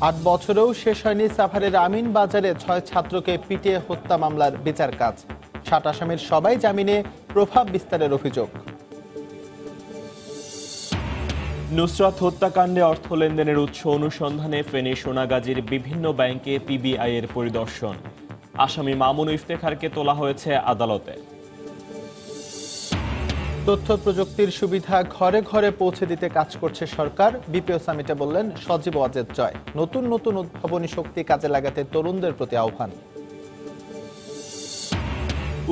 ৮ বছরেও শেষ হয়নি সাভারের আমিন বাজারে ৬ ছাত্রকে পিটিয়ে হত্যা মামলার বিচার কাজ। ৭ আসামির সবাই জামিনে, প্রভাব বিস্তারের অভিযোগ। নুসরাত হত্যাকাণ্ডে অর্থ লেনদেনের উৎস অনুসন্ধানে ফেনী সোনাগাজীর বিভিন্ন ব্যাংকে পিবিআই এর পরিদর্শন। আসামি মামুন ইফতেখারকে তোলা হয়েছে আদালতে। তথ্য প্রযুক্তির সুবিধা ঘরে ঘরে পৌঁছে দিতে কাজ করছে সরকার, বিপিও সামিটে বললেন সজীব ওয়াজেদ জয়। নতুন নতুন উদ্ভাবনী শক্তি কাজে লাগাতে তরুণদের প্রতি আহ্বান।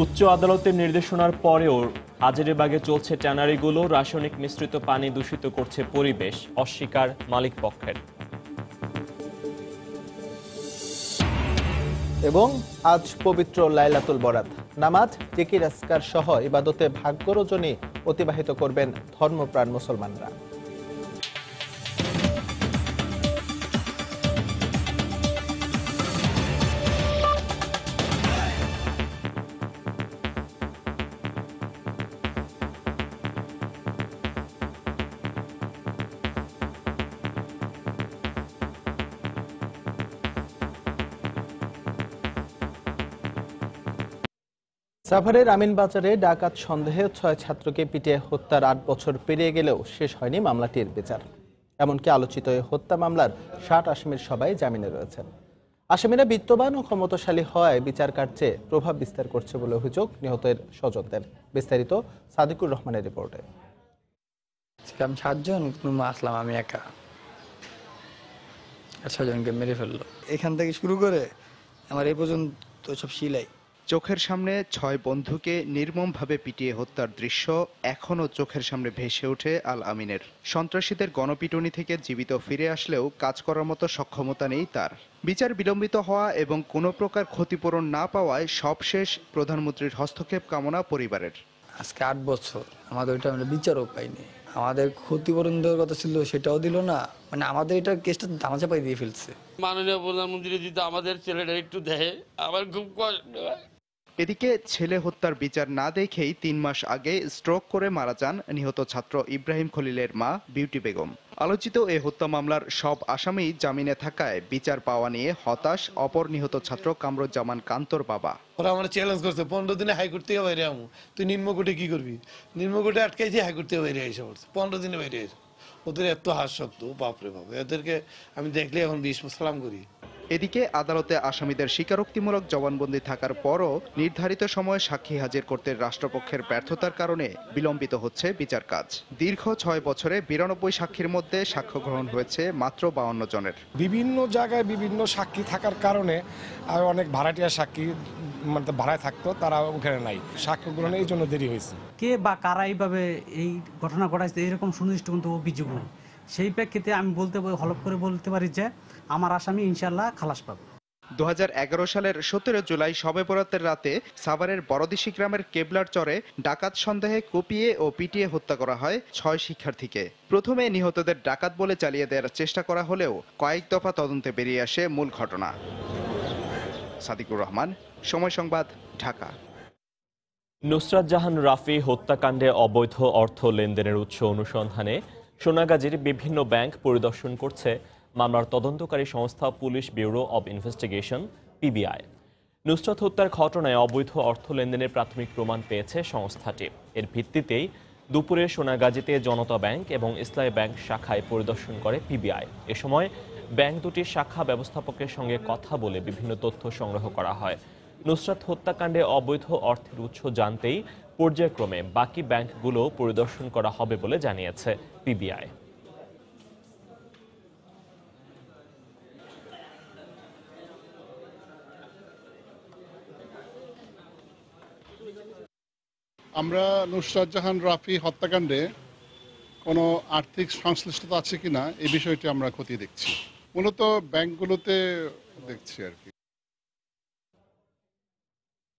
উচ্চ আদালতের নির্দেশনার পরেও হাজারীবাগে চলছে ট্যানারিগুলো। রাসায়নিক মিশ্রিত পানি দূষিত করছে পরিবেশ, অস্বীকার মালিক পক্ষের। এবং আজ পবিত্র লাইলাতুল বরাত। নামাজ, জিকির আজকার সহ ইবাদতে ভাগ্য রজনী অতিবাহিত করবেন ধর্মপ্রাণ মুসলমানরা। সাভারের আমিন বাজারে ডাকাত সন্দেহে ৬ ছাত্রকে পিটিয়ে হত্যার ৮ বছর পেরিয়ে গেলেও শেষ হয়নি মামলাটির বিচার। এমনকি আলোচিত এই হত্যা মামলার ৬০ আসামির সবাই জামিনে রয়েছেন। আসামিরা বিত্তবান ও ক্ষমতাশালী হওয়ায় বিচার কার্যে প্রভাব বিস্তার করছে বলে অভিযোগ নিহতের স্বজনদের। বিস্তারিত সাদিকুর রহমানের রিপোর্টে। ছিলাম ৭ জন, আসলাম আমি একা, ৬ জনকে মেরে ফেললো। এখান থেকে শুরু করে আমার এই পর্যন্ত সব সিলাই। চোখের সামনে ৬ বন্ধুকে নির্মমভাবে পিটিয়ে হত্যার দৃশ্য এখনও চোখের সামনে ভেসে ওঠে আল আমিনের। সন্ত্রাসীদের গণপিটুনি থেকে জীবিত ফিরে আসলেও কাজ করার মতো সক্ষমতা নেই তার। বিচার বিলম্বিত হওয়া এবং কোনো প্রকার ক্ষতিপূরণ না পাওয়ায় সবশেষ প্রধানমন্ত্রীর হস্তক্ষেপ কামনা পরিবারের। আজকে 8 বছর আমাদের ওইটা আমরা বিচারও পাইনি। আমাদের ক্ষতিপূরণ দেওয়ার কথা ছিল, সেটাও দিল না। মানে আমাদের এটা কেসটা ধামাচাপাই দিয়ে ফেলছে। মাননীয় প্রধানমন্ত্রী যদি আমাদের ছেলেটা একটু দেখে, আমার খুব কষ্ট হয়। এদিকে ছেলে হত্যার বিচার না দেখেই ৩ মাস আগে স্ট্রোক করে মারা যান নিহত ছাত্র ইব্রাহিম খলিলের মা বিউটি বেগম। আলোচিত এ হত্যা মামলার সব আসামি জামিনে থাকায় বিচার পাওয়া নিয়ে হতাশ অপর নিহত ছাত্র কামরুজ্জামান কান্তর বাবা। ওরা আমার চ্যালেঞ্জ করছে 15 দিনে হাইকোর্ট থেকে বাইরে আমু, তুই নিম্নকোর্টে কি করবি? নিম্নকোর্টে আটকাইছি, হাইকোর্ট থেকে বাইরে এসে পড়ছে, 15 দিনে বাইরে এসে। ওদের এত হাস্যক্ত, বাপরে বাপ, এদেরকে আমি দেখলে এখন 20 সালাম করি। এদিকে আদালতে আসামিদের স্বীকারোক্তিমূলক জবানবন্দি থাকার পরও নির্ধারিত সময়ে সাক্ষী হাজির করতে রাষ্ট্রপক্ষের ব্যর্থতার কারণে বিলম্বিত হচ্ছে বিচার কাজ। দীর্ঘ ৬ বছরে ৯২ সাক্ষীর মধ্যে সাক্ষ্য গ্রহণ হয়েছে মাত্র ৫২ জনের। বিভিন্ন জায়গায় বিভিন্ন সাক্ষী থাকার কারণে আর অনেক ভাড়াটিয়া সাক্ষী মানে ভাড়ায় থাকতো, তারা ওখানে নাই। সাক্ষ্য গ্রহণে এই জন্য দেরি হয়েছে। কে বা কারা এইভাবে এই ঘটনা ঘটাইছে এরকম সুনির্দিষ্ট কিন্তু অভিযোগ নেই। সেই প্রেক্ষিতে আমি হলফ করে বলতে পারি যে আমার আসামি ইনশাল্লাহ খালাস পাবে। ২০১১ সালের ১৭ জুলাই শবে বরাতের রাতে সাভারের বড়দিশি গ্রামের কেবলার চরে ডাকাত সন্দেহে কুপিয়ে ও পিটিয়ে হত্যা করা হয় ৬ শিক্ষার্থীকে। প্রথমে নিহতদের ডাকাত বলে চালিয়ে দেওয়ার চেষ্টা করা হলেও কয়েক দফা তদন্তে বেরিয়ে আসে মূল ঘটনা। সাদিকুর রহমান, সময় সংবাদ, ঢাকা। নুসরাত জাহান রাফি হত্যাকাণ্ডে অবৈধ অর্থ লেনদেনের উৎস অনুসন্ধানে সোনাগাজীর বিভিন্ন ব্যাংক পরিদর্শন করছে মামলার তদন্তকারী সংস্থা police bureau of investigation PBI. Nusrat হত্যার ঘটনায় অবৈধ অর্থ লেনদেনের প্রাথমিক প্রমাণ পেয়েছে সংস্থাটি। এর ভিত্তিতেই দুপুরে সোনাগাজীতে জনতা ব্যাংক এবং ইসলামী ব্যাংক শাখায় পরিদর্শন করে পিবিআই। এ সময় ব্যাংক দুটির শাখা ব্যবস্থাপকের সঙ্গে কথা বলে বিভিন্ন তথ্য সংগ্রহ করা হয়। নুসরাত হত্যাকাণ্ডে অবৈধ অর্থের উৎস জানতেই পর্যায়ক্রমে বাকি ব্যাংকগুলো পরিদর্শন করা হবে বলে জানিয়েছে পিবিআই। আমরা নুসরাত জাহান রাফি হত্যাকাণ্ডে কোনো আর্থিক সংশ্লিষ্টতা আছে কিনা এই বিষয়টি আমরা খতিয়ে দেখছি, মূলত ব্যাংকগুলোতে দেখছি আর কি।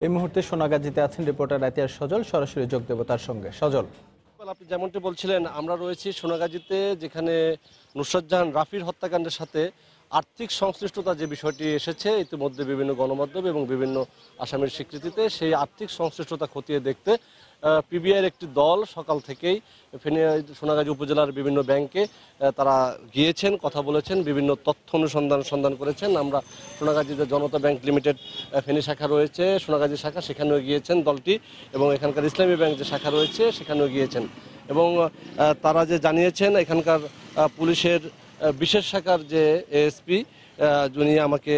এই মুহূর্তে সোনাগাজীতে আছেন রিপোর্টার আতিয়ার সজল, সরাসরি যোগ দেব তার সঙ্গে। সজল, আপনি যেমনটি বলছিলেন, আমরা রয়েছি সোনাগাজীতে, যেখানে নুসরাত জাহান রাফির হত্যাকাণ্ডের সাথে আর্থিক সংশ্লিষ্টতা যে বিষয়টি এসেছে ইতিমধ্যে বিভিন্ন গণমাধ্যম এবং বিভিন্ন আসামির স্বীকৃতিতে সেই আর্থিক সংশ্লিষ্টতা খতিয়ে দেখতে পিবিআইয়ের একটি দল সকাল থেকেই ফেনী সোনাগাজী উপজেলার বিভিন্ন ব্যাংকে তারা গিয়েছেন, কথা বলেছেন, বিভিন্ন তথ্য সন্ধান করেছেন। আমরা সোনাগাজীতে জনতা ব্যাংক লিমিটেড ফেনী শাখা রয়েছে, সোনাগাজী শাখা, সেখানেও গিয়েছেন দলটি, এবং এখানকার ইসলামী ব্যাংক যে শাখা রয়েছে সেখানেও গিয়েছেন। এবং তারা যে জানিয়েছেন এখানকার পুলিশের বিশেষ শাখার যে এএসপি যিনি আমাকে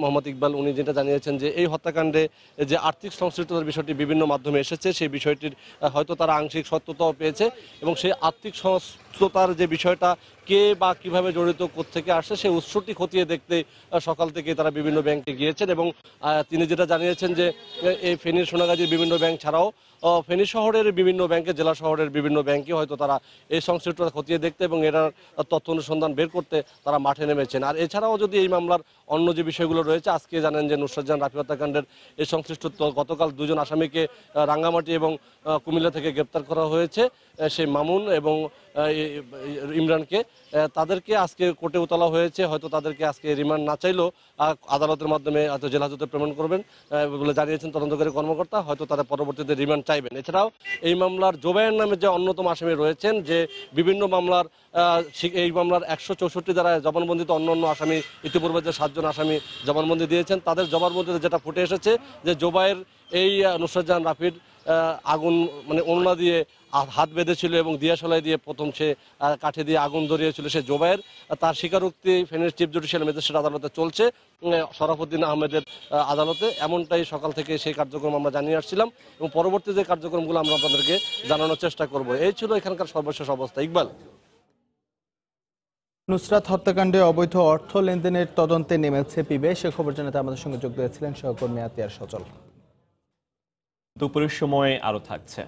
মোহাম্মদ ইকবাল, উনি যেটা জানিয়েছেন যে এই হত্যাকাণ্ডে যে আর্থিক সংশ্লিষ্টতার বিষয়টি বিভিন্ন মাধ্যমে এসেছে সেই বিষয়টির হয়তো তারা আংশিক সত্যতাও পেয়েছে, এবং সেই আর্থিক সংশ্লিষ্টতার যে বিষয়টা কে বা কিভাবে জড়িত কোত্থেকে আসছে সেই উৎসটি খতিয়ে দেখতে সকাল থেকে তারা বিভিন্ন ব্যাংকে গিয়েছেন। এবং তিনি যেটা জানিয়েছেন যে এই ফেনীর সোনাগাজীর বিভিন্ন ব্যাংক ছাড়াও ফেনী শহরের বিভিন্ন ব্যাংকে, জেলা শহরের বিভিন্ন ব্যাংকে হয়তো তারা এই সংশ্লিষ্টতা খতিয়ে দেখতে এবং এটার তথ্য অনুসন্ধান বের করতে তারা মাঠে নেমেছেন। আর এছাড়াও যদি এই মামলার অন্য যে বিষয়গুলো রয়েছে, আজকে জানেন যে নুসরাত জাহান রাফি হত্যাকাণ্ডের এই সংশ্লিষ্ট গতকাল দুজন আসামিকে রাঙ্গামাটি এবং কুমিল্লা থেকে গ্রেপ্তার করা হয়েছে, সেই মামুন এবং ইমরানকে, তাদেরকে আজকে কোর্টে তোলা হয়েছে। হয়তো তাদেরকে আজকে রিমান্ড না চাইলেও আদালতের মাধ্যমে হয়তো জেল হাজতে প্রেরণ করবেন বলে জানিয়েছেন তদন্তকারী কর্মকর্তা, হয়তো তারা পরবর্তীতে রিমান্ড চাইবেন। এছাড়াও এই মামলার জোবায়ের নামে যে অন্যতম আসামি রয়েছেন, যে বিভিন্ন মামলার এই মামলার 164 ধারায় জবানবন্দিতে অন্য আসামি ইতিপূর্বে যে 7 জন আসামি জবানবন্দি দিয়েছেন, তাদের জবানবন্দিতে যেটা ফুটে এসেছে যে জোবায়ের এই নুসরাত জাহান রাফির আগুন মানে ওড়না দিয়ে হাত বেঁধেছিল এবং দিয়াশলাই দিয়ে প্রথম সে কাঠে দিয়ে আগুন ধরিয়েছিল সে জোবায়ের, তার স্বীকারোক্তি ফেনীর চিফ জুডিশিয়াল ম্যাজিস্ট্রেট আদালতে চলছে, শরাফুদ্দিন আহমেদের আদালতে। এমনটাই সকাল থেকে সেই কার্যক্রম আমরা জানিয়ে আসছিলাম এবং পরবর্তী যে কার্যক্রমগুলো আমরা আপনাদেরকে জানানোর চেষ্টা করব। এই ছিল এখানকার সর্বশেষ অবস্থা। ইকবাল। নুসরাত হত্যাকাণ্ডে অবৈধ অর্থ লেনদেনের তদন্তে নেমেছে পিবিআই, সে খবর জানাতে আমাদের সঙ্গে যোগ দিয়েছিলেন সহকর্মী আতিয়ার সচল। দুপুরের সময় আরো থাকছে।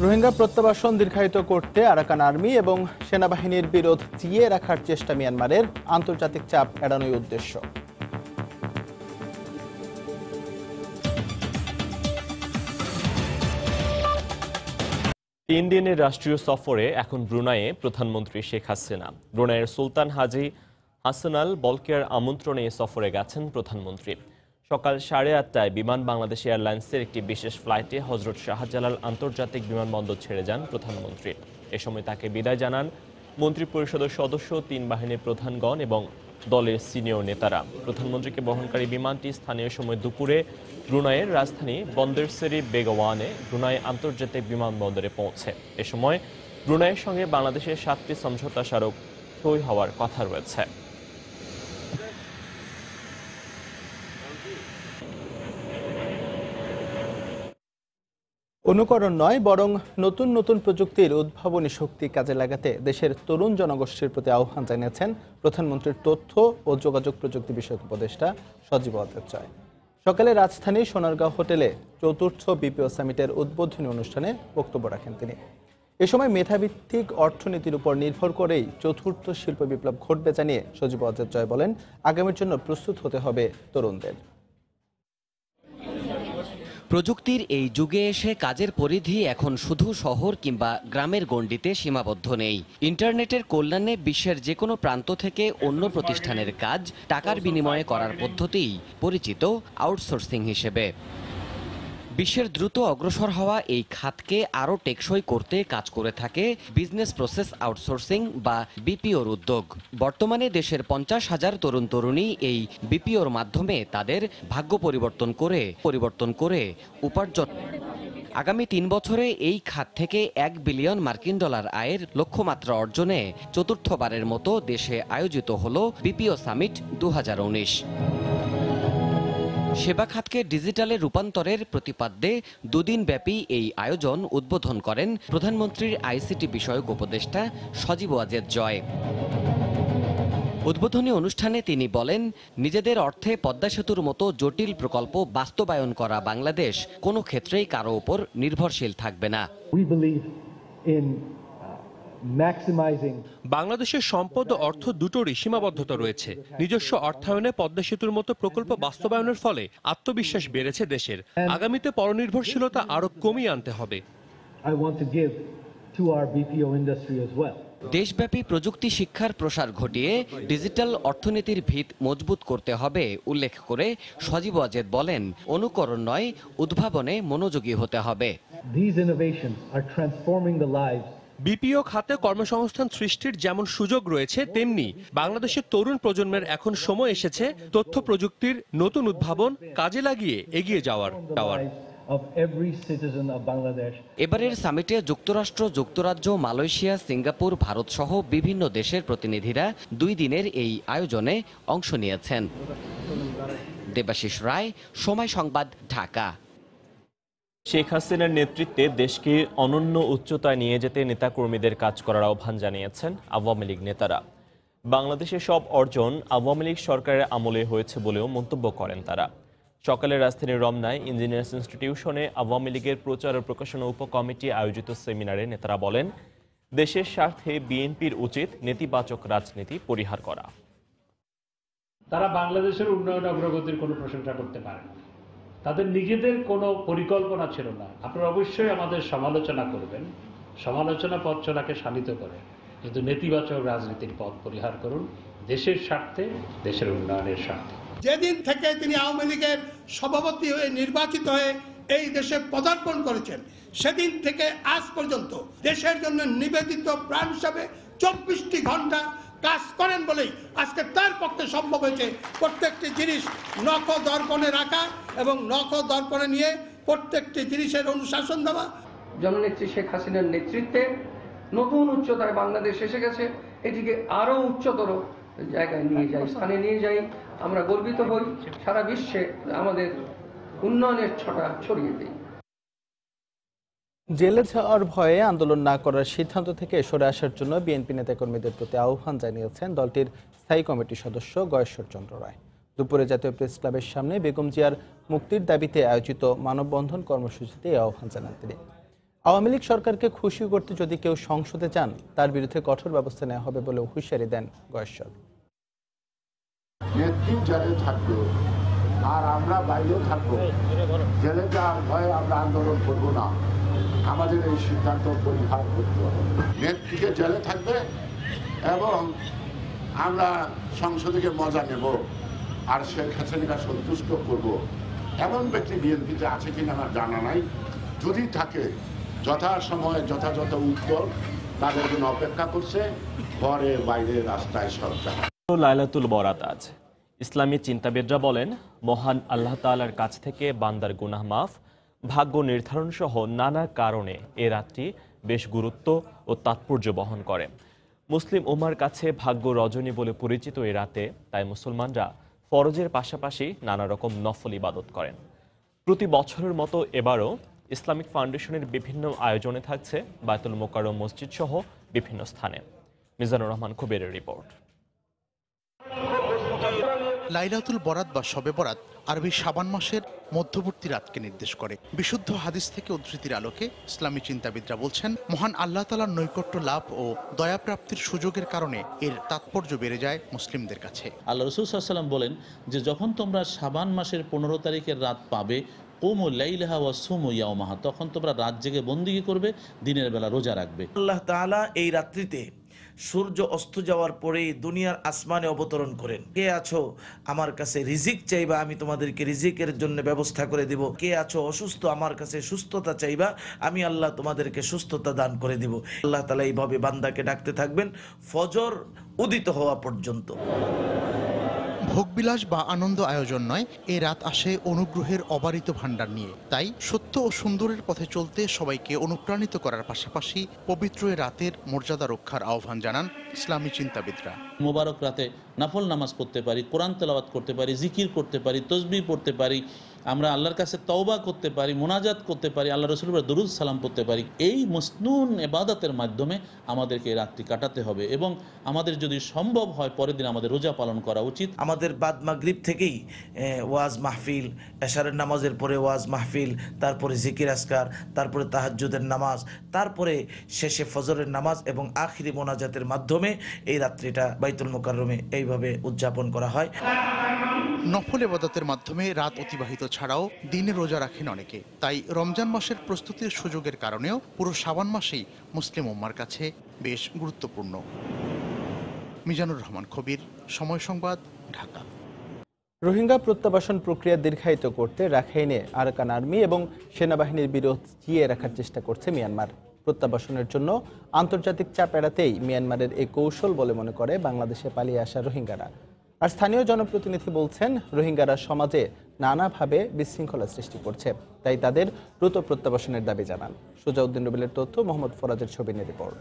রোহিঙ্গা প্রত্যাবাসন দীর্ঘায়িত করতে আরাকান আর্মি এবং সেনাবাহিনীর বিরোধ জিইয়ে রাখার চেষ্টা মিয়ানমারের, আন্তর্জাতিক চাপ এড়ানোই উদ্দেশ্য। তিন দিনের রাষ্ট্রীয় সফরে এখন ব্রুনাইয়ে প্রধানমন্ত্রী শেখ হাসিনা। ব্রুনাইয়ের সুলতান হাজি হাসান আল বলকেয়ার আমন্ত্রণে সফরে গেছেন প্রধানমন্ত্রী। সকাল 8:30টায় বিমান বাংলাদেশ এয়ারলাইন্সের একটি বিশেষ ফ্লাইটে হজরত শাহজালাল আন্তর্জাতিক বিমানবন্দর ছেড়ে যান প্রধানমন্ত্রী। এ সময় তাকে বিদায় জানান মন্ত্রিপরিষদের সদস্য, 3 বাহিনীর প্রধানগণ এবং দলের সিনিয়র নেতারা। প্রধানমন্ত্রীকে বহনকারী বিমানটি স্থানীয় সময় দুপুরে ব্রুনাইয়ের রাজধানী বন্দরসেরি বেগাওয়ানে ব্রুনাই আন্তর্জাতিক বিমানবন্দরে পৌঁছে। এ সময় ব্রুনাইয়ের সঙ্গে বাংলাদেশের 7টি সমঝোতা স্মারক সই হওয়ার কথা রয়েছে। অনুকরণ নয়, বরং নতুন নতুন প্রযুক্তির উদ্ভাবনী শক্তি কাজে লাগাতে দেশের তরুণ জনগোষ্ঠীর প্রতি আহ্বান জানিয়েছেন প্রধানমন্ত্রীর তথ্য ও যোগাযোগ প্রযুক্তি বিষয়ক উপদেষ্টা সজীব ওয়াজেদ জয়। সকালে রাজধানীর সোনারগাঁও হোটেলে ৪র্থ বিপিও সামিটের উদ্বোধনী অনুষ্ঠানে বক্তব্য রাখেন তিনি। এ সময় মেধাভিত্তিক অর্থনীতির উপর নির্ভর করেই ৪র্থ শিল্প বিপ্লব ঘটবে জানিয়ে সজীব ওয়াজেদ জয় বলেন, আগামীর জন্য প্রস্তুত হতে হবে তরুণদের। প্রযুক্তির এই যুগে এসে কাজের পরিধি এখন শুধু শহর কিংবা গ্রামের গণ্ডিতে সীমাবদ্ধ নেই। ইন্টারনেটের কল্যাণে বিশ্বের যে কোনো প্রান্ত থেকে অন্য প্রতিষ্ঠানের কাজ টাকার বিনিময়ে করার পদ্ধতিই পরিচিত আউটসোর্সিং হিসেবে। বিশ্বের দ্রুত অগ্রসর হওয়া এই খাতকে আরও টেকসই করতে কাজ করে থাকে বিজনেস প্রসেস আউটসোর্সিং বা বিপিওর উদ্যোগ। বর্তমানে দেশের 50,000 তরুণ তরুণী এই বিপিওর মাধ্যমে তাদের ভাগ্য পরিবর্তন করে উপার্জন। আগামী 3 বছরে এই খাত থেকে $1 বিলিয়ন আয়ের লক্ষ্যমাত্রা অর্জনে ৪র্থবারের মতো দেশে আয়োজিত হলো বিপিও সামিট 2019। সেবা খাতকে ডিজিটালে রূপান্তরের প্রতিপাদ্যে 2 দিনব্যাপী এই আয়োজন উদ্বোধন করেন প্রধানমন্ত্রীর আইসিটি বিষয়ক উপদেষ্টা সজীব ওয়াজেদ জয়। উদ্বোধনী অনুষ্ঠানে তিনি বলেন, নিজেদের অর্থে পদ্মা সেতুর মতো জটিল প্রকল্প বাস্তবায়ন করা বাংলাদেশ কোনো ক্ষেত্রেই কারো উপর নির্ভরশীল থাকবে না। বাংলাদেশের সম্পদ ও অর্থ দুটোরই সীমাবদ্ধতা রয়েছে। নিজস্ব অর্থায়নে পদ্মা সেতুর মতো প্রকল্প বাস্তবায়নের ফলে আত্মবিশ্বাস বেড়েছে দেশের। আগামীতে পরনির্ভরশীলতা আরো কমিয়ে আনতে হবে। দেশব্যাপী প্রযুক্তি শিক্ষার প্রসার ঘটিয়ে ডিজিটাল অর্থনীতির ভিত মজবুত করতে হবে উল্লেখ করে সজীব ওয়াজেদ বলেন, অনুকরণ নয়, উদ্ভাবনে মনোযোগী হতে হবে। বিপিও খাতে কর্মসংস্থান সৃষ্টির যেমন সুযোগ রয়েছে, তেমনি বাংলাদেশের তরুণ প্রজন্মের এখন সময় এসেছে তথ্য প্রযুক্তির নতুন উদ্ভাবন কাজে লাগিয়ে এগিয়ে যাওয়ার। এবারের সামিটে যুক্তরাষ্ট্র, যুক্তরাজ্য, মালয়েশিয়া, সিঙ্গাপুর, ভারত সহ বিভিন্ন দেশের প্রতিনিধিরা 2 দিনের এই আয়োজনে অংশ নিয়েছেন। দেবাশিস রায়, সময় সংবাদ, ঢাকা। শেখ হাসিনার নেতৃত্বে দেশকে অনন্য উচ্চতায় নিয়ে যেতে নেতাকর্মীদের কাজ করার আহ্বান জানিয়েছেন আওয়ামী লীগ নেতারা। বাংলাদেশের সব অর্জন আওয়ামী লীগ সরকারের আমলে হয়েছে বলেও মন্তব্য করেন তারা। সকালে রাজধানীর রমনায় ইঞ্জিনিয়ার্স ইনস্টিটিউশনে আওয়ামী লীগের প্রচার ও প্রকাশনা উপকমিটি আয়োজিত সেমিনারে নেতারা বলেন, দেশের স্বার্থে বিএনপির উচিত নেতিবাচক রাজনীতি পরিহার করা। তারা বাংলাদেশের উন্নয়ন অগ্রগতির কোনো প্রশংসা করতে পারে না, তাদের নিজেদের কোনো পরিকল্পনা ছিল না। আপনারা অবশ্যই আমাদের সমালোচনা করবেন, সমালোচনা পথ চলাকে শানিত করে, কিন্তু নেতিবাচক রাজনীতির পথ পরিহার করুন, দেশের স্বার্থে, দেশের উন্নয়নের স্বার্থে। যেদিন থেকে তিনি আওয়ামী লীগের সভাপতি হয়ে নির্বাচিত হয়ে এই দেশে পদার্পণ করেছেন, সেদিন থেকে আজ পর্যন্ত দেশের জন্য নিবেদিত প্রাণ হিসাবে 24টি ঘন্টা কাজ করেন বলেই আজকে তার পক্ষে সম্ভব হয়েছে প্রত্যেকটি জিনিস নখ দর্পণে রাখা এবং নখ দর্পণে নিয়ে প্রত্যেকটি জিনিসের অনুশাসন দেওয়া। জননেত্রী শেখ হাসিনার নেতৃত্বে নতুন উচ্চতায় বাংলাদেশ এসে গেছে, এটিকে আরো উচ্চতর জায়গায় নিয়ে যাই, স্থানে নিয়ে যাই, আমরা গর্বিত হই, সারা বিশ্বে আমাদের উন্নয়নের ছটা ছড়িয়ে দিই। জেলে যাওয়ার ভয়ে আন্দোলন না করার সিদ্ধান্ত থেকে সরে আসার জন্য বিএনপি নেতাকর্মীদের প্রতি আহ্বান জানিয়েছেন দলটির স্থায়ী কমিটির সদস্য গয়েশ্বর চন্দ্র রায়। দুপুরে জাতীয় প্রেস ক্লাবের সামনে বেগম জিয়ার মুক্তির দাবিতে আয়োজিত মানববন্ধন কর্মসূচিতে এই আহ্বান জানান তিনি। আওয়ামী লীগ সরকারকে খুশি করতে যদি কেউ সংসদে যান, তার বিরুদ্ধে কঠোর ব্যবস্থা নেওয়া হবে বলে হুঁশিয়ারি দেন গয়েশ্বর। নেত্রী জেলে থাকবে আর আমরা বাইরেও থাকবো, জেলে যাওয়ার ভয়ে আমরা আন্দোলন করবো না, আমাদের এই সিদ্ধান্ত পরিহার করতে হবে। নেত্রীকে জেলে থাকবে এবং আমরা সংসদে মজা নেব আর শেখ হাসিনাকে সন্তুষ্ট করব, এমন ব্যক্তি বিএনপিতে আছে কিনা আমার জানা নাই। যদি থাকে, যথাসময়ে যথাযথ উত্তর তাদের জন্য অপেক্ষা করছে, ঘরে বাইরে রাস্তায় সব জায়গায়। লাইলাতুল বরাত আজ। ইসলামী চিন্তাবিদরা বলেন, মহান আল্লাহ তাআলার কাছ থেকে বান্দার গুনাহ মাফ, ভাগ্য নির্ধারণ সহ নানা কারণে এ রাতটি বেশ গুরুত্ব ও তাৎপর্য বহন করে। মুসলিম উম্মার কাছে ভাগ্য রজনী বলে পরিচিত এ রাতে তাই মুসলমানরা ফরজের পাশাপাশি নানা রকম নফল ইবাদত করেন। প্রতি বছরের মতো এবারও ইসলামিক ফাউন্ডেশনের বিভিন্ন আয়োজনে থাকছে বায়তুল মোকাররম মসজিদ সহ বিভিন্ন স্থানে। মিজানুর রহমান কবিরের রিপোর্ট। লাইলাতুল বরাত বা শবে বরাত আরবি শাবান মাসের মধ্যবর্তী রাতকে নির্দেশ করে। বিশুদ্ধ হাদিস থেকে উদ্ধৃতির আলোকে ইসলামী চিন্তাবিদরা বলছেন, মহান আল্লাহ তাআলার নৈকট্য লাভ ও দয়া প্রাপ্তির সুযোগের কারণে এর তাৎপর্য বেড়ে যায় মুসলিমদের কাছে। আল্লাহ রাসূল সাল্লাল্লাহু আলাইহি ওয়াসাল্লাম বলেন যে যখন তোমরা শাবান মাসের 15 তারিখের রাত পাবে, কুমু লাইলাহা ওয়া সুমু ইয়াওমাহা, তখন তোমরা রাত জেগে বন্দেগী করবে, দিনের বেলা রোজা রাখবে। আল্লাহ তাআলা এই রাত্রিতে সূর্য অস্ত যাওয়ার পরেই দুনিয়ার আসমানে অবতরণ করেন। কে আছো আমার কাছে রিজিক চাইবা, আমি তোমাদেরকে রিজিকের জন্য ব্যবস্থা করে দিব। কে আছো অসুস্থ, আমার কাছে সুস্থতা চাইবা, আমি আল্লাহ তোমাদেরকে সুস্থতা দান করে দিব। আল্লাহ তাআলা এইভাবে বান্দাকে ডাকতে থাকবেন ফজর উদিত হওয়া পর্যন্ত। ভোগবিলাস বা আনন্দ আয়োজন নয়, এ রাত আসে অনুগ্রহের অবারিত ভাণ্ডার নিয়ে। তাই সত্য ও সুন্দরের পথে চলতে সবাইকে অনুপ্রাণিত করার পাশাপাশি পবিত্র এ রাতের মর্যাদা রক্ষার আহ্বান জানান ইসলামী চিন্তাবিদরা। মোবারক রাতে নফল নামাজ পড়তে পারি, কোরআন তেলাওয়াত করতে পারি, জিকির করতে পারি, তসবিহ পড়তে পারি, আমরা আল্লাহর কাছে তওবা করতে পারি, মোনাজাত করতে পারি, আল্লাহ রাসূলের উপর দরুদ সালাম পড়তে পারি। এই মসনুন ইবাদতের মাধ্যমে আমাদেরকে এই রাতটি কাটাতে হবে এবং আমাদের যদি সম্ভব হয় পরের দিন আমাদের রোজা পালন করা উচিত। আমাদের বাদ মাগরিব থেকেই ওয়াজ মাহফিল, এশারের নামাজের পরে ওয়াজ মাহফিল, তারপরে জিকির আজকার, তারপরে তাহাজ্জুদের নামাজ, তারপরে শেষে ফজরের নামাজ এবং আখিরি মোনাজাতের মাধ্যমে এই রাত্রিটা বাইতুল মুকাররমে এইভাবে উদযাপন করা হয়। নফল ইবাদতের মাধ্যমে রাত অতিবাহিত ছাড়াও দিনে রোজা রাখেন অনেকে, তাই রমজান মাসের প্রস্তুতির সুযোগের কারণেও পুরো শাবান মাসেই মুসলিম উম্মার কাছে বেশ গুরুত্বপূর্ণ। মিজানুর রহমান খবির, সময় সংবাদ, ঢাকা। রোহিঙ্গা প্রত্যাবাসন প্রক্রিয়া দীর্ঘায়িত করতে রাখাইনে আরাকান আর্মি এবং সেনাবাহিনীর বিরোধ জিয়ে রাখার চেষ্টা করছে মিয়ানমার। প্রত্যাবাসনের জন্য আন্তর্জাতিক চাপ এড়াতেই মিয়ানমারের এই কৌশল বলে মনে করে বাংলাদেশে পালিয়ে আসা রোহিঙ্গারা। আর স্থানীয় জনপ্রতিনিধি বলছেন, রোহিঙ্গারা সমাজে নানাভাবে বিশৃঙ্খলা সৃষ্টি করছে, তাই তাদের দ্রুত প্রত্যাবাসনের দাবি জানান। সুজাউদ্দিন রুবেলের তথ্য, মোহাম্মদ ফরাজের ছবি নিয়ে রিপোর্ট।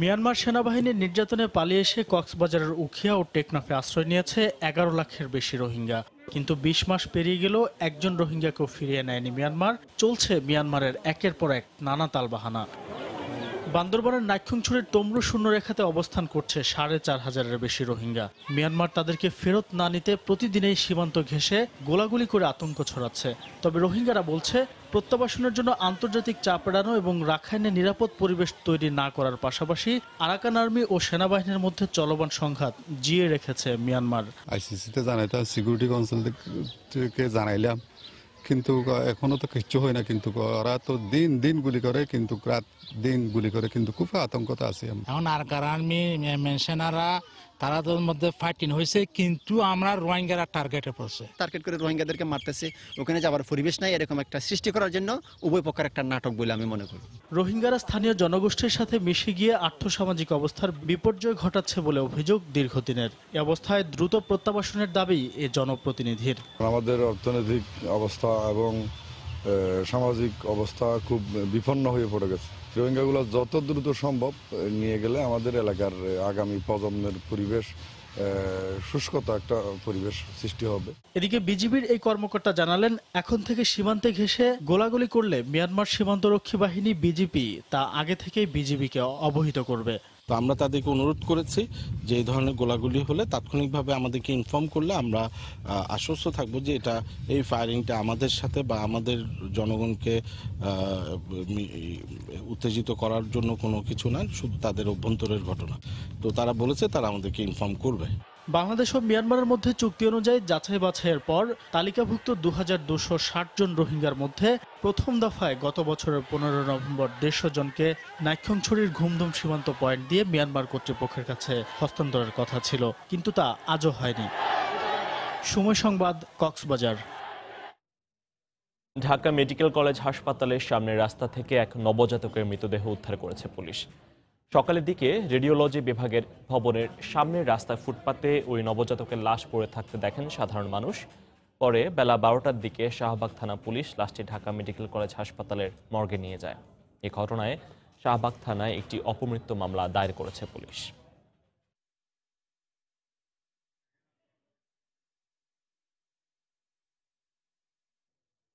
মিয়ানমার সেনাবাহিনীর নির্যাতনে পালিয়ে এসে কক্সবাজারের উখিয়া ও টেকনাফে আশ্রয় নিয়েছে 11 লাখের বেশি রোহিঙ্গা। কিন্তু 20 মাস পেরিয়ে গেলেও একজন রোহিঙ্গাকেও ফিরিয়ে নেয়নি মিয়ানমার। চলছে মিয়ানমারের একের পর এক নানা তালবাহানা। বান্দরবানের নাইক্ষ্যংছড়ির তমরু শূন্যরেখাতে অবস্থান করছে 4500-এর বেশি রোহিঙ্গা। মিয়ানমার তাদেরকে ফেরত না নিতে প্রতিদিনই সীমান্ত ঘেঁষে গোলাগুলি করে আতঙ্ক ছড়াচ্ছে। তবে রোহিঙ্গারা বলছে, প্রত্যাবাসনের জন্য আন্তর্জাতিক চাপ এড়ানো এবং রাখাইনে নিরাপদ পরিবেশ তৈরি না করার পাশাপাশি আরাকান আর্মি ও সেনাবাহিনীর মধ্যে চলমান সংঘাত জিয়ে রেখেছে মিয়ানমার। আইসিসিতে জানাইতাম, সিকিউরিটি কাউন্সিল থেকে জানাইলাম, কিন্তু এখনো তো কিচ্ছু হয় না। কিন্তু ওরা তো দিন দিন গুলি করে, কিন্তু রাত দিন গুলি করে, কিন্তু খুব আতঙ্কতা আছে। এখন আরাকান আর্মি সেনারা তাদের মধ্যে ফাইটিং হয়েছে, কিন্তু আমরা রোহিঙ্গারা টার্গেটে পড়ছে। টার্গেট করে রোহিঙ্গাদেরকে মারতেছে, ওখানে যাবার পরিবেশ নাই, এরকম একটা সৃষ্টি করার জন্য উভয় পক্ষের একটা নাটক বলে আমি মনে করি। রোহিঙ্গারা স্থানীয় জনগোষ্ঠীর সাথে মিশে গিয়ে আর্থসামাজিক অবস্থার বিপর্যয় ঘটাচ্ছে বলে অভিযোগ দীর্ঘদিনের। এ অবস্থায় দ্রুত প্রত্যাবাসনের দাবি এ জনপ্রতিনিধির। আমাদের অর্থনৈতিক অবস্থা এবং সামাজিক অবস্থা খুব বিপন্ন হয়ে পড়ে গেছে। রোহিঙ্গাগুলো যত দ্রুত সম্ভব নিয়ে গেলে আমাদের এলাকার আগামী প্রজন্মের পরিবেশ, শুষ্কতা একটা পরিবেশ সৃষ্টি হবে। এদিকে বিজিবির এই কর্মকর্তা জানালেন, এখন থেকে সীমান্তে ঘেঁষে গোলাগুলি করলে মিয়ানমার সীমান্তরক্ষী বাহিনী বিজিপি তা আগে থেকেই বিজিবিকে অবহিত করবে। তো আমরা তাদেরকে অনুরোধ করেছি যে এই ধরনের গোলাগুলি হলে তাৎক্ষণিকভাবে আমাদেরকে ইনফর্ম করলে আমরা আশ্বস্ত থাকবো যে এটা এই ফায়ারিংটা আমাদের সাথে বা আমাদের জনগণকে উত্তেজিত করার জন্য কোনো কিছু না, শুধু তাদের অভ্যন্তরের ঘটনা। তো তারা বলেছে তারা আমাদেরকে ইনফর্ম করবে। বাংলাদেশ ও মিয়ানমারের মধ্যে চুক্তি অনুযায়ী যাচাই বাছাইয়ের পর তালিকাভুক্ত 2260 জন রোহিঙ্গার মধ্যে প্রথম দফায় গত বছরের 15 নভেম্বর 150 জনকে নাইক্ষ্যংছড়ির ঘুমধুম সীমান্ত পয়েন্ট দিয়ে মিয়ানমার কর্তৃপক্ষের কাছে হস্তান্তরের কথা ছিল, কিন্তু তা আজও হয়নি। সময় সংবাদ, কক্সবাজার। ঢাকা মেডিকেল কলেজ হাসপাতালের সামনের রাস্তা থেকে এক নবজাতকের মৃতদেহ উদ্ধার করেছে পুলিশ। সকালের দিকে রেডিওলজি বিভাগের ভবনের সামনের রাস্তায় ফুটপাতে ওই নবজাতকের লাশ পড়ে থাকতে দেখেন সাধারণ মানুষ। পরে বেলা 12টার দিকে শাহবাগ থানা পুলিশ লাশটি ঢাকা মেডিকেল কলেজ হাসপাতালের মর্গে নিয়ে যায়। এই ঘটনায় শাহবাগ থানায় একটি অপমৃত্যু মামলা দায়ের করেছে পুলিশ।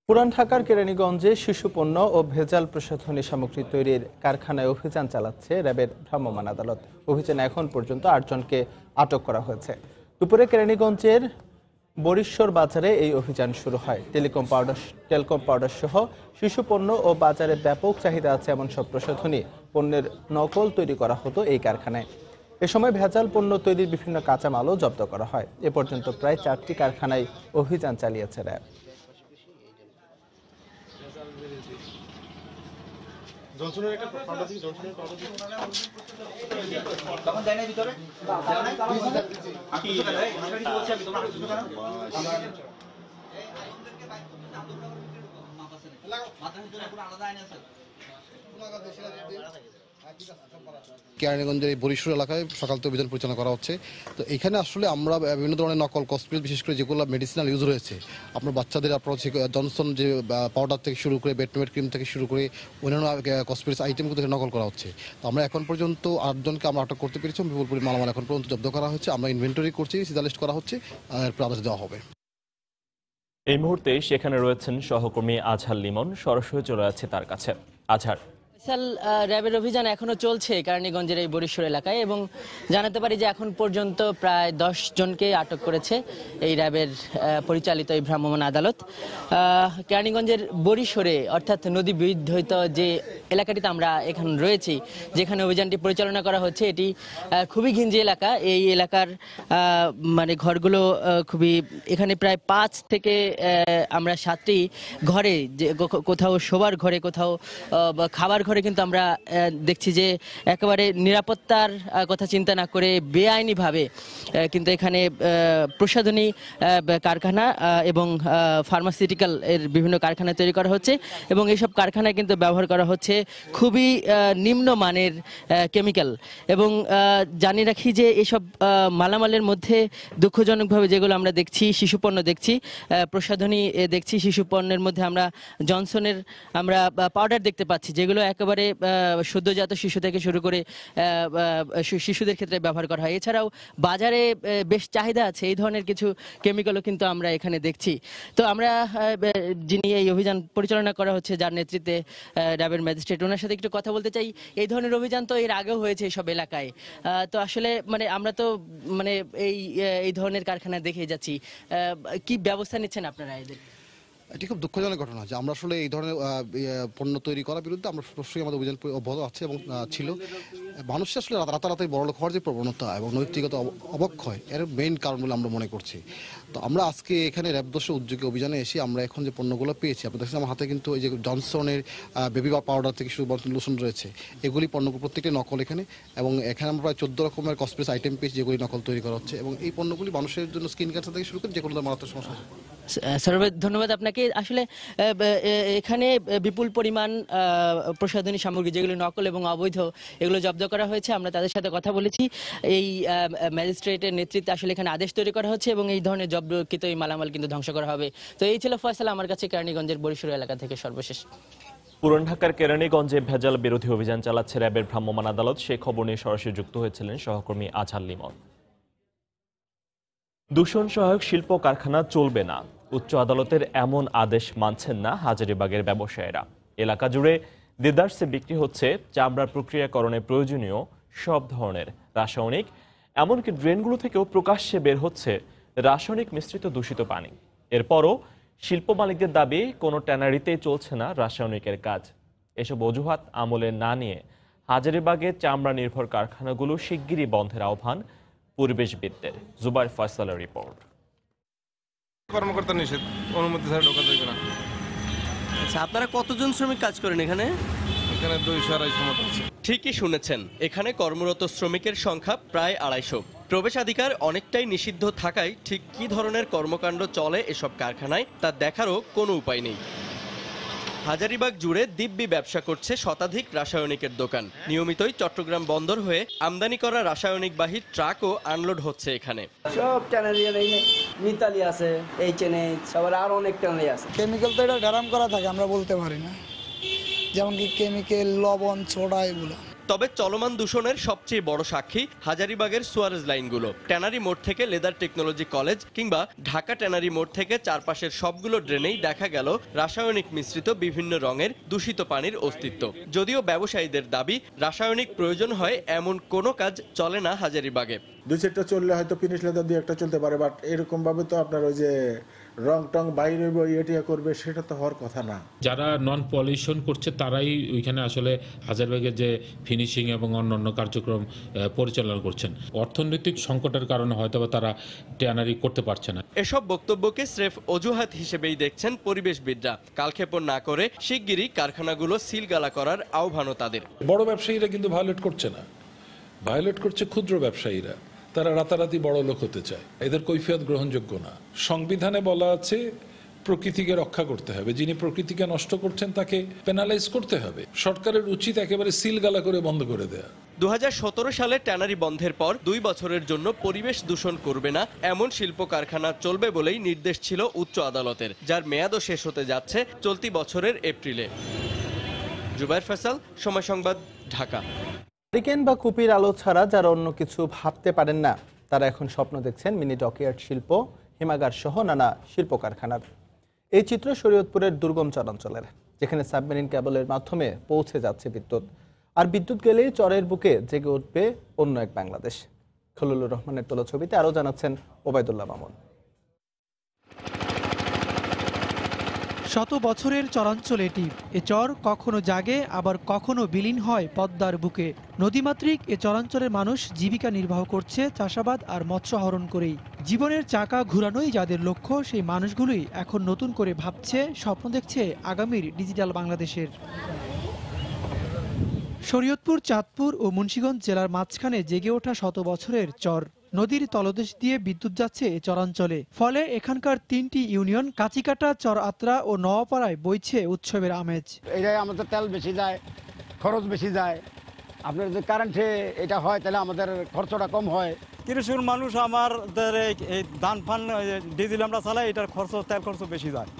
পুরান ঢাকার কেরানীগঞ্জে শিশুপণ্য ও ভেজাল প্রসাধনী সামগ্রী তৈরির কারখানায় অভিযান চালাচ্ছে র্যাবের ভ্রাম্যমাণ আদালত। অভিযানে এখন পর্যন্ত 8 জনকে আটক করা হয়েছে। দুপুরে কেরানীগঞ্জের বরিশ্বর বাজারে এই অভিযান শুরু হয়। টেলিকম পাউডার সহ শিশুপণ্য ও বাজারে ব্যাপক চাহিদা আছে এমন সব প্রসাধনী পণ্যের নকল তৈরি করা হতো এই কারখানায়। এ সময় ভেজাল পণ্য তৈরির বিভিন্ন কাঁচামালও জব্দ করা হয়। এ পর্যন্ত প্রায় 4টি কারখানায় অভিযান চালিয়েছে র্যাব। কেরানীগঞ্জের এই বরিশাল এলাকায় সকাল থেকে অভিযান পরিচালনা করা হচ্ছে। তো এখানে আসলে আমরা বিভিন্ন ধরনের নকল কসমেটিক, বিশেষ করে যেগুলো মেডিসিনাল ইউজ রয়েছে, আপনার বাচ্চাদের আপনার হচ্ছে জনসন যে পাউডার থেকে শুরু করে বেডমেড ক্রিম থেকে শুরু করে অন্যান্য কসমেটিক্স আইটেমগুলো থেকে নকল করা হচ্ছে। তো আমরা এখন পর্যন্ত 8 জনকে আমরা আটক করতে পেরেছি। বিপুল পরিমাণ মালামাল এখন পর্যন্ত জব্দ করা হচ্ছে। আমরা ইনভেন্টরি করছি, সিজা লিস্ট করা হচ্ছে, এরপর আদেশ দেওয়া হবে। এই মুহূর্তে সেখানে রয়েছেন সহকর্মী আজহার লিমন। সরাসরি চলে যাচ্ছে তার কাছে। আজহার, র্যাবের অভিযান এখনো চলছে কেরানীগঞ্জের এই বরিশোর এলাকায় এবং জানাতে পারি যে এখন পর্যন্ত প্রায় 10 জনকে আটক করেছে এই র্যাবের পরিচালিত এই ভ্রাম্যমাণ আদালত। কেরানীগঞ্জের বরিশোরে অর্থাৎ নদী বিধৌত যে এলাকাটিতে আমরা এখন রয়েছি, যেখানে অভিযানটি পরিচালনা করা হচ্ছে, এটি খুবই ঘিঞ্জি এলাকা। এই এলাকার মানে ঘরগুলো খুবই, এখানে প্রায় 5 থেকে আমরা 7টি ঘরে, যে কোথাও শোবার ঘরে, কোথাও খাবার ঘরে কিন্তু আমরা দেখছি যে একেবারে নিরাপত্তার কথা চিন্তা না করে বেআইনিভাবে কিন্তু এখানে প্রসাধনী কারখানা এবং ফার্মাসিউটিক্যাল এর বিভিন্ন কারখানা তৈরি করা হচ্ছে এবং এইসব কারখানায় কিন্তু ব্যবহার করা হচ্ছে খুবই নিম্নমানের কেমিক্যাল। এবং জানিয়ে রাখি যে এসব মালামালের মধ্যে দুঃখজনকভাবে যেগুলো আমরা দেখছি, শিশুপণ্য দেখছি, প্রসাধনী দেখছি, শিশুপণ্যের মধ্যে আমরা জনসনের আমরা পাউডার দেখতে পাচ্ছি, যেগুলো একেবারে সদ্যজাত শিশু থেকে শুরু করে শিশুদের ক্ষেত্রে ব্যবহার করা হয়। এছাড়াও বাজারে বেশ চাহিদা আছে এই ধরনের কিছু কেমিক্যালও কিন্তু আমরা এখানে দেখছি। তো আমরা যিনি এই অভিযান পরিচালনা করা হচ্ছে, যার নেতৃত্বে র্যাবের ম্যাজিস্ট্রেট, ওনার সাথে একটু কথা বলতে চাই। এই ধরনের অভিযান তো এর আগেও হয়েছে এইসব এলাকায়। তো আসলে মানে আমরা তো মানে এই ধরনের কারখানা দেখে যাচ্ছি, কি ব্যবস্থা নিচ্ছেন আপনারা এদের? এটি খুব দুঃখজনক ঘটনা যে আমরা আসলে এই ধরনের পণ্য তৈরি করার বিরুদ্ধে আমরা অবশ্যই আমাদের অভিযান অব্যাহত আছে এবং ছিল। মানুষের আসলে রাতারাতি বড়লোক হওয়ার যে প্রবণতা এবং নৈতিকতা অবক্ষয়, এর মেইন কারণ বলে আমরা মনে করছি। তো আমরা আজকে এখানে র্যাবদস্যু উদ্যোগে অভিযানে এসে আমরা এখন যে পণ্যগুলো পেয়েছি, আপনার দেখছেন আমার হাতে কিন্তু এই যে জনসনের বেবি পাউডার থেকে শুরু লোশন রয়েছে, এগুলি পণ্য প্রত্যেকটি নকল এখানে। এবং এখানে আমরা প্রায় 14 রকমের কসমেটিক্স আইটেম পেয়েছি যেগুলি নকল তৈরি করা হচ্ছে এবং এই পণ্যগুলি মানুষের জন্য স্কিন ক্যান্সার থেকে শুরু করে যে কোনো মারাত্মক সমস্যা। স্যার ধন্যবাদ আপনাকে। আসলে এখানে বিপুল পরিমাণ প্রসাধনী সামগ্রী যেগুলো নকল এবং অবৈধ, এগুলো জব্দ করা হয়েছে। আমরা তাদের সাথে কথা বলেছি। এই ম্যাজিস্ট্রেটের নেতৃত্বে আসলে এখানে আদেশ তৈরি করা হচ্ছে এবং এই ধরনের জব্দকৃত এই মালামাল কিন্তু ধ্বংস করা হবে। তো এই ছিল ফয়সালা আমার কাছে কেরানীগঞ্জের বরিশোর এলাকা থেকে সর্বশেষ। পুরান ঢাকার কেরানীগঞ্জে ভেজাল বিরোধী অভিযান চালাচ্ছে র্যাবের ভ্রাম্যমাণ আদালত। সেই খবর নিয়ে সরাসরি যুক্ত হয়েছিলেন সহকর্মী আজহার লিমন। দূষণ সহায়ক শিল্প কারখানা চলবে না, উচ্চ আদালতের এমন আদেশ মানছেন না হাজারীবাগের ব্যবসায়ীরা। এলাকা জুড়ে দেদারসে বিক্রি হচ্ছে চামড়ার প্রক্রিয়াকরণে প্রয়োজনীয় সব ধরনের রাসায়নিক, এমনকি ড্রেনগুলো থেকেও প্রকাশ্যে বের হচ্ছে রাসায়নিক মিশ্রিত দূষিত পানি। এরপরও শিল্প মালিকদের দাবি কোনো ট্যানারিতেই চলছে না রাসায়নিকের কাজ। এসব অজুহাত আমলে না নিয়ে হাজারীবাগের চামড়া নির্ভর কারখানাগুলো শিগগিরই বন্ধের আহ্বান পরিবেশবিদদের। জুবাইর ফয়সালার রিপোর্ট। কর্মকর্তা নিষেধ, অনুমতি ছাড়া ঢোকা যাবে না। আচ্ছা, আপনারা কতজন শ্রমিক কাজ করেন এখানে? এখানে 200-250 মতো আছে। ঠিকই শুনেছেন, এখানে কর্মরত শ্রমিকের সংখ্যা প্রায় 250। প্রবেশাধিকার অনেকটাই নিষিদ্ধ থাকায় ঠিক কী ধরনের কর্মকাণ্ড চলে এসব কারখানায় তা দেখারও কোনো উপায় নেই। হাজারীবাগ জুড়ে দিব্যি ব্যবসা করছে শতাধিক রাসায়নিকের দোকান। নিয়মিতই চট্টগ্রাম বন্দর হয়ে আমদানি করা রাসায়নিকবাহী ট্রাকও আনলোড হচ্ছে এখানে। সব ট্যানারি মিতালি আছে, এইচএনএইচ, সবার আরো অনেক ট্যানারি আছে। কেমিক্যাল তো এটা ড্রাম করা থাকে, আমরা বলতে পারি না, যেমন কি কেমিক্যাল, লবণ, সোডা এগুলো। তবে চলমান দূষণের সবচেয়ে বড় সাক্ষী হাজারীবাগের সুয়ারেজ লাইনগুলো। ট্যানারি মোড় থেকে লেদার টেকনোলজি কলেজ কিংবা ঢাকা ট্যানারি মোড় থেকে চারপাশের সবগুলো ড্রেনেই দেখা গেল রাসায়নিক মিশ্রিত বিভিন্ন রঙের দূষিত পানির অস্তিত্ব। যদিও ব্যবসায়ীদের দাবি রাসায়নিক প্রয়োজন হয় এমন কোনো কাজ চলে না হাজারীবাগে। 2-4টা চললে হয়তো ফিনিশ লেদার দিয়ে একটা চলতে পারে, বাট এরকম ভাবে তো আপনার ওই যে রং টং বাইরে ইয়ে করবে, সেটা তো হওয়ার কথা না। যারা নন পলিউশন করছে তারাই ওইখানে আসলে হাজারবাগের যে ফিনিশিং এবং অন্যান্য কার্যক্রম পরিচালনা করছেন। অর্থনৈতিক সংকটের কারণে হয়তো তারা ট্যানারি করতে পারছে না। এসব বক্তব্যকে স্রেফ অজুহাত হিসেবেই দেখছেন পরিবেশবিদরা। কালক্ষেপণ না করে শিগগিরই কারখানাগুলো সিলগালা করার আহ্বানও তাদের। বড় ব্যবসায়ীরা কিন্তু ভায়োলেট করছে না, ভায়োলেট করছে ক্ষুদ্র ব্যবসায়ীরা। তারা রাতারাতি বড় লোক হতে চায়, এদের কৈফিয়ত গ্রহণযোগ্য না। সংবিধানে বলা আছে প্রকৃতিকে রক্ষা করতে হবে, যিনি প্রকৃতিকে নষ্ট করছেন তাকে পেনালাইজ করতে হবে। সরকারের উচিত একেবারে সিলগালা করে বন্ধ করে দেয়া। 2017 সালে ট্যানারি বন্ধের পর 2 বছরের জন্য পরিবেশ দূষণ করবে না এমন শিল্প কারখানা চলবে বলেই নির্দেশ ছিল উচ্চ আদালতের, যার মেয়াদও শেষ হতে যাচ্ছে চলতি বছরের এপ্রিলে। জুবাইর ফয়সাল, সময় সংবাদ, ঢাকা। হারিকেন বা কুপির আলো ছাড়া যারা অন্য কিছু ভাবতে পারেন না, তারা এখন স্বপ্ন দেখছেন মিনি ডকইয়ার্ড শিল্প, হিমাগার সহ নানা শিল্প কারখানার। এই চিত্র শরীয়তপুরের দুর্গম চরাঞ্চলের। যেখানে সাবমেরিন কেবলের মাধ্যমে পৌঁছে যাচ্ছে বিদ্যুৎ। আর বিদ্যুৎ গেলেই চরের বুকে জেগে উঠবে অন্য এক বাংলাদেশ। খলিলুর রহমানের তোলা ছবিতে আরও জানাচ্ছেন ওবায়দুল্লাহ মামুন। শত বছরের চরাঞ্চল এটি। এ চর কখনো জাগে আবার কখনো বিলীন হয় পদ্মার বুকে। নদীমাতৃক এ চরাঞ্চলের মানুষ জীবিকা নির্বাহ করছে চাষাবাদ আর মৎস্য আহরণ করেই। জীবনের চাকা ঘুরানোই যাদের লক্ষ্য, সেই মানুষগুলোই এখন নতুন করে ভাবছে, স্বপ্ন দেখছে আগামীর ডিজিটাল বাংলাদেশের। শরীয়তপুর, চাঁদপুর ও মুন্সিগঞ্জ জেলার মাঝখানে জেগে ওঠা শত বছরের চর। নদীর তলদেশ দিয়ে বিদ্যুৎ যাচ্ছে এ চরাঞ্চলে। ফলে এখানকার 3টি ইউনিয়ন কাচিকাটা, চর আত্রা ও নওয়াপাড়ায় বইছে উৎসবের আমেজ। এটাই আমাদের তেল বেশি যায়, খরচ বেশি যায়। আপনার যদি কারেন্টে এটা হয় তাহলে আমাদের খরচটা কম হয়। কৃষক মানুষ আমাদের এই ধান ফান ডিজেল আমরা চালাই, এটার খরচ তেল খরচ বেশি যায়।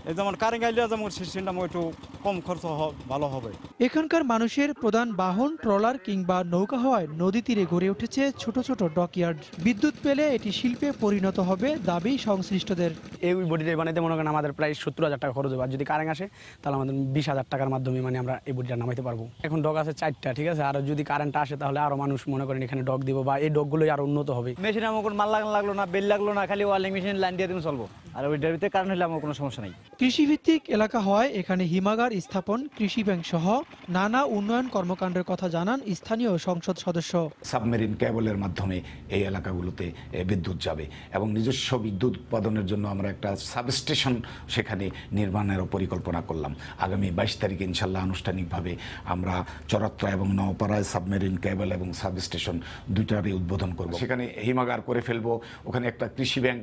এই যেমন কারেন্ট আইলে যেমন সিস্টেমটা একটু কম খরচ ভালো হবে। এখানকার মানুষের প্রধান বাহন ট্রলার কিংবা নৌকা হওয়ায় নদী তীরে গড়ে উঠেছে ছোট ছোট ডকইয়ার্ড। বিদ্যুৎ পেলে এটি শিল্পে পরিণত হবে দাবি সংশ্লিষ্টদের। এই বডিটা বানাইতে মনে করেন আমাদের প্রায় 70,000 টাকা খরচ হবে। আর যদি কারেন্ট আসে তাহলে আমাদের 20,000 টাকার মাধ্যমে আমরা এই বডিটা নামাইতে পারবো। এখন ডক আছে 4টা, ঠিক আছে। আর যদি কারেন্ট আসে তাহলে আরো মানুষ মনে করেন এখানে ডক দিব বা এই ডকগুলোই আরো উন্নত হবে। মেশিন আমার কোনো মাল লাগলো না, বেল লাগলো না, খালি ওয়ার্লিং মেশিন লাইন দিয়ে তুমি চলবো। আর ওইটার ভিতরে কারেন্ট হলে আমার কোনো সমস্যা নাই। কৃষিভিত্তিক এলাকা হওয়ায় এখানে হিমাগার স্থাপন, কৃষি ব্যাংক সহ নানা উন্নয়ন কর্মকাণ্ডের কথা জানান স্থানীয় সংসদ সদস্য। সাবমেরিন কেবলের মাধ্যমে এই এলাকাগুলোতে বিদ্যুৎ যাবে এবং নিজস্ব বিদ্যুৎ উৎপাদনের জন্য আমরা একটা সাবস্টেশন সেখানে নির্মাণের পরিকল্পনা করলাম। আগামী 22 তারিখে ইনশাল্লাহ আনুষ্ঠানিকভাবে আমরা চরাত্রা এবং নওপাড়ায় সাবমেরিন কেবল এবং সাবস্টেশন দুইটারই উদ্বোধন করব। সেখানে হিমাগার করে ফেলবো, ওখানে একটা কৃষি ব্যাংক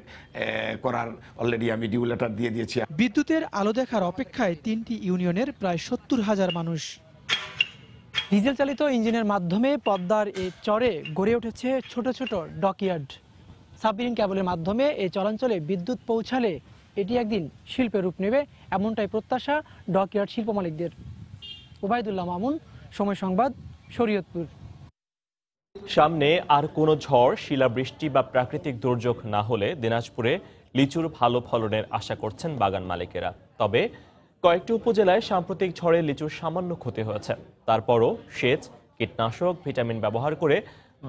করার অলরেডি আমি ডিউ লেটার দিয়ে দিয়েছি। বিদ্যুতের আলো দেখার অপেক্ষায় 3টি ইউনিয়নের প্রায় 70,000 মানুষ। ডিজেল চালিত ইঞ্জিনের মাধ্যমে পদ্মার এই চরে গড়ে উঠেছে ছোট ছোট ডকইয়ার্ড। সাবমেরিন কেবলের মাধ্যমে এই চরাঞ্চলে বিদ্যুৎ পৌঁছালে এটি একদিন শিল্পের রূপ নেবে, এমনটাই প্রত্যাশা ডকইয়ার্ড শিল্প মালিকদের। ওবায়দুল্লাহ মামুন, সময় সংবাদ, শরীয়তপুর। সামনে আর কোনো ঝড়, শিলাবৃষ্টি বা প্রাকৃতিক দুর্যোগ না হলে দিনাজপুরে লিচুর ভালো ফলনের আশা করছেন বাগান মালিকেরা। তবে কয়েকটি উপজেলায় সাম্প্রতিক ঝড়ে লিচুর সামান্য ক্ষতি হয়েছে। তারপরও সেচ, কীটনাশক, ভিটামিন ব্যবহার করে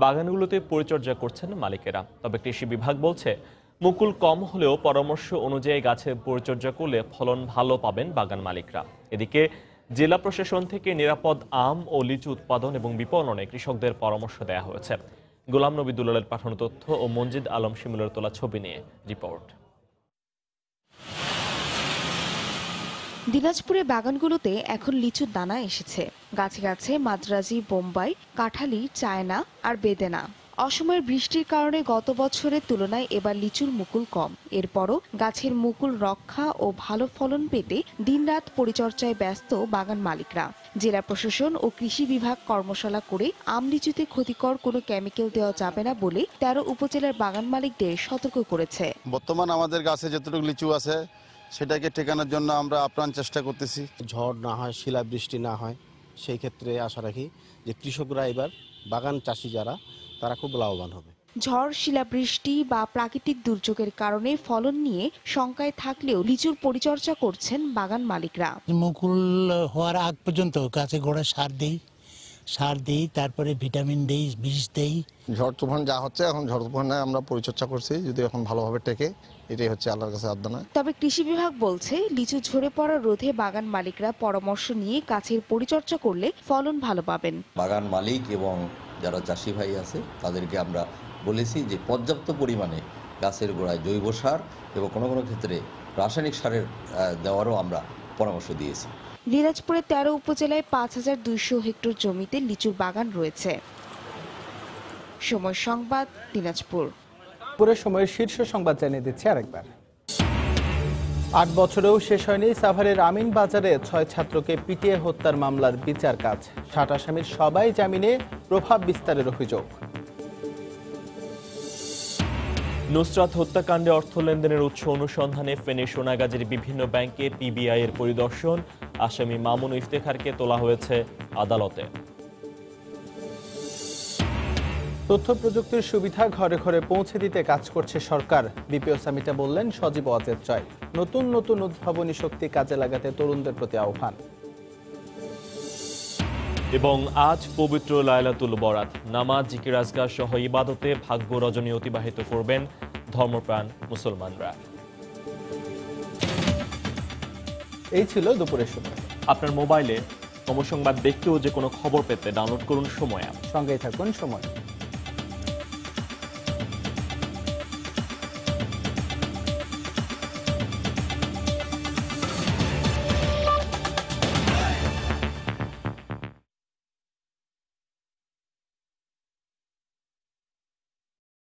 বাগানগুলোতে পরিচর্যা করছেন মালিকেরা। তবে কৃষি বিভাগ বলছে মুকুল কম হলেও পরামর্শ অনুযায়ী গাছের পরিচর্যা করলে ফলন ভালো পাবেন বাগান মালিকরা। এদিকে জেলা প্রশাসন থেকে নিরাপদ আম ও লিচু উৎপাদন এবং বিপণনে কৃষকদের পরামর্শ দেওয়া হয়েছে। গোলাম নবী দুলালের পাঠানো তথ্য ও মঞ্জিদ আলম শিমুলের তোলা ছবি নিয়ে রিপোর্ট। দিনাজপুরে বাগানগুলোতে এখন লিচুর দানা এসেছে। গাছে গাছে মাদ্রাজি, বোম্বাই, কাঁঠালি, চায়না আর বেদেনা। অসময়ের বৃষ্টির কারণে গত বছরের তুলনায় এবার লিচুর মুকুল কম। এরপরও গাছের মুকুল রক্ষা ও ভালো ফলন পেতে দিনরাত পরিচর্যায় ব্যস্ত বাগান মালিকরা। জেলা প্রশাসন ও কৃষি বিভাগ কর্মশালা করে আম লিচুতে ক্ষতিকর কোনো কেমিক্যাল দেওয়া যাবে না বলে 13 উপজেলার বাগান মালিকদের সতর্ক করেছে। বর্তমান আমাদের গাছে যতটুকু লিচু আছে সেটাকে ঠেকানোর জন্য আমরা আপ্রাণ চেষ্টা করতেছি। ঝড় না হয়, শিলাবৃষ্টি না হয়, সেই ক্ষেত্রে আশা রাখি যে কৃষকরা এবার বাগান চাষি যারা তারা খুব লাভবান হবে। ঝড়, শিলাবৃষ্টি বা প্রাকৃতিক দুর্যোগের কারণে ফলন নিয়ে শঙ্কায় থাকলেও লিচুর পরিচর্যা করছেন বাগান মালিকরা। মুকুল হওয়ার আগ পর্যন্ত গাছে গোড়া সার দিই, তারপরে ভিটামিন দেই, বিষ দেই। ঝড় তুফান যা হচ্ছে, এখন ঝড় তুফানে আমরা পরিচর্যা করছি, যদি এখন ভালোভাবে টেকে, এটাই হচ্ছে আল্লাহর কাছে আরাধনা। তবে কৃষি বিভাগ বলছে লিচু ঝরে পড়া রোধে বাগান মালিকরা পরামর্শ নিয়ে গাছের পরিচর্যা করলে ফলন ভালো পাবেন। বাগান মালিক এবং যারা চাষি ভাই আছে তাদেরকে আমরা বলেছি যে পর্যাপ্ত পরিমাণে গাছের গোড়ায় জৈব সার এবং কোনো কোনো ক্ষেত্রে রাসায়নিক সারের দেওয়ারও আমরা পরামর্শ দিয়েছি। দিনাজপুরের 13 উপজেলায় 5,200 হেক্টর জমিতে লিচুর বাগান রয়েছে। সময় সংবাদ, দিনাজপুর। পুরো সময়ের শীর্ষ সংবাদ জানিয়ে দিচ্ছি আরেকবার। 8 বছরেও শেষ হয়নি সাভারের আমিন বাজারে 6 ছাত্রকে পিটিয়ে হত্যার মামলার বিচার কাজ। 60 আসামির সবাই জামিনে, প্রভাব বিস্তারের অভিযোগ। নুসরাত হত্যাকাণ্ডে অর্থ লেনদেনের উৎস অনুসন্ধানে ফেনী সোনাগাজীর বিভিন্ন ব্যাংকে পিবিআই এর পরিদর্শন। আসামি মামুন ইফতেখারকে তোলা হয়েছে আদালতে। তথ্য প্রযুক্তির সুবিধা ঘরে ঘরে পৌঁছে দিতে কাজ করছে সরকার। বিপিও সামিটে বললেন সজীব ওয়াজেদ জয়। নতুন নতুন উদ্ভাবনী শক্তি কাজে লাগাতে তরুণদের প্রতি আহ্বান। এবং আজ পবিত্র লায়লাতুল বরাত, নামাজ, জিকির আজকার সহ ইবাদতে ভাগ্য রজনী অতিবাহিত করবেন ধর্মপ্রাণ মুসলমানরা। এই ছিল দুপুরের সময়। আপনার মোবাইলে সময় সংবাদ দেখতেও যে কোনো খবর পেতে ডাউনলোড করুন সময় অ্যাপ। সঙ্গেই থাকুন সময়।